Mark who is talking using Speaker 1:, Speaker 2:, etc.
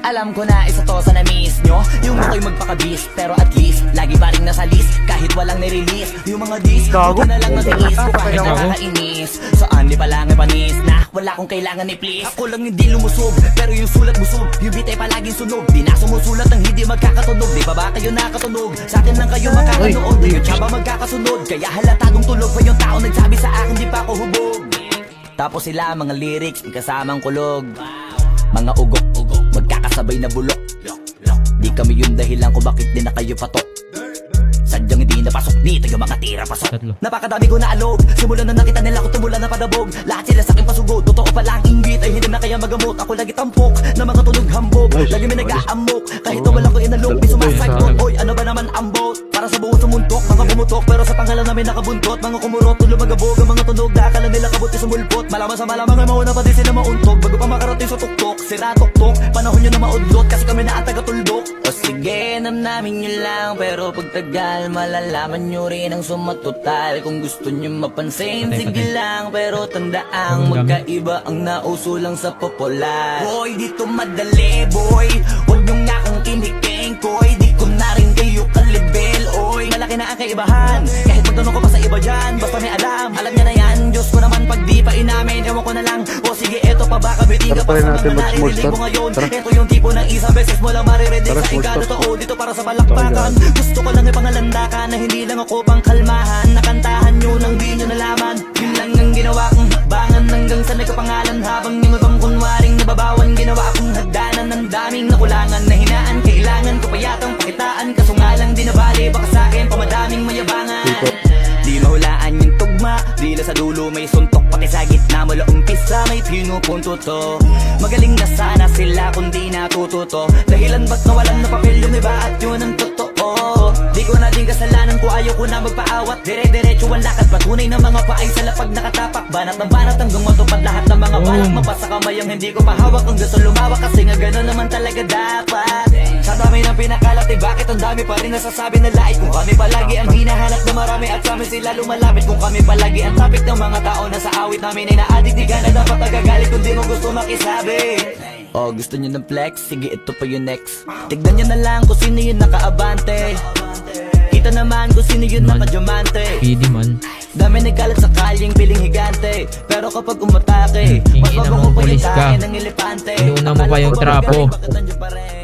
Speaker 1: Alam ko na isa to sa na-miss nyo, yung ako'y magpakabis, pero at least lagi pa rin nasa list, kahit walang nirelease. Yung mga dis, ito na lang natiis ko kahit nakakainis. Saan di pa lang ay panis na wala kong kailangan ni please. Ako lang hindi lumusog, pero yung sulat busog, yung beat ay palaging sunog. Di na sumusulat ng hindi magkakatunog. Di ba kayo nakatunog? Sa akin lang kayo makakanood. Yung tsaba magkakasunod, kaya halatagong tulog pa yung tao nagsabi sa akin di pa ako hubog. Tapos sila mga lyrics, may kasamang kulog. Mga ugok, magkakasabay na bulok. Di kami yung dahilan kung bakit di na kayo patok. Sadyang hindi napasok dito yung mga tira pasok. Napakadami ko na alog, simulan na nakita nila ko tumula na padabog. Lahat sila sa aking pasugod, totoo pa lang inggit ay hindi na kaya magamot. Ako lagi tampok na mga tunog hambog. Lagi may nag-aamok, kahit na wala ko inalog. May sumasagpot, oy ano ba naman ang boat? Para sa buong sumuntok, mga bumutok, pero sa pangalan namin nakabuntot. Mga kumurot, tulo magabog, ang mga tunog na akala nila kabuti sumulpot. Malaman sa malamang ay mauna pa din sila mauntog. Bago pa makarating sa tuktok, sira tuktok, panahon nyo na maudlot kasi kami na ang taga-tuldok. O sige, namnamin nyo lang, pero pagtagal malalaman nyo rin ang sumatotal. Kung gusto nyo mapansin, sige lang, pero tandaang magkaiba ang nauso lang sa popular. Boy, dito madali, boy, huwag nyo nga kong kiniking, koy. Di ko na rin kayo kalibel, oy. Malaki na ang kaibahan, kahit magtanong ko pa sa iba dyan, basta may alam nyo na yan. Diyos ko naman pag di pa inamin, ewan ko na lang. O sige, eto pa baka bitiga pa sa mga naririnig mo ngayon. Eto yung tipo ng isang beses mo lang maririnig sa igado to. Dito para sa balakpakan, gusto ko lang ipangalandakan na hindi lang ako pang kalmahan. Nakantahan nyo nang di nyo nalaman, yun lang ang ginawa kong hakbangan. Hanggang sa nagkapangalan habang yung ibang kunwaring nababawan. Ginawa akong hagdanan ng daming nakulangan na hinaan. Kailangan ko pa yatang pakitaan, kaso nga lang di nabali. Baka sa akin pamadaming mayabangan. Di mahulaan yung tugma, dila sa dulo may suntok. Pati sa gitna mula umpisa may pinupunto to. Magaling na sana sila kung di natututo. Dahilan ba't nawalan na papel yung iba at yun ang totoo. Di ko na din kasalanan ko, ayaw ko na magpaawat. Dire-diretso ang lakad, patunay ng mga paay sa lapag nakatapak. Banat ng banat hanggang matupad lahat ng mga balak. Mapasa kamay ang hindi ko pahawak, ang gusto lumawak kasi nga gano'n naman talaga dapat. Sa dami ng pinakalat, eh bakit ang dami pa rin nasasabi na lait? Kung kami palagi ang hinahanap na marami at sa amin sila lumalapit. Kung kami palagi ang topic ng mga tao na sa awit namin ay na-addict, di ka na dapat nagagalit kung di mo gusto makisabi. Oh, gusto nyo ng flex? Sige, ito pa yung next. Tignan nyo na lang kung sino yung nakaabante. Kita naman kung sino yung nakadiamante.
Speaker 2: Pili man.
Speaker 1: Dami nagkalat sa kalyeng piling higante, pero kapag umatake, mas
Speaker 2: Ina
Speaker 1: mabango
Speaker 2: mong
Speaker 1: pa yung
Speaker 2: pulis ka.
Speaker 1: tae ng elepante.
Speaker 2: Inuuna mo pa yung
Speaker 1: Akala ko
Speaker 2: trapo.
Speaker 1: bakit nandiyan pa rin?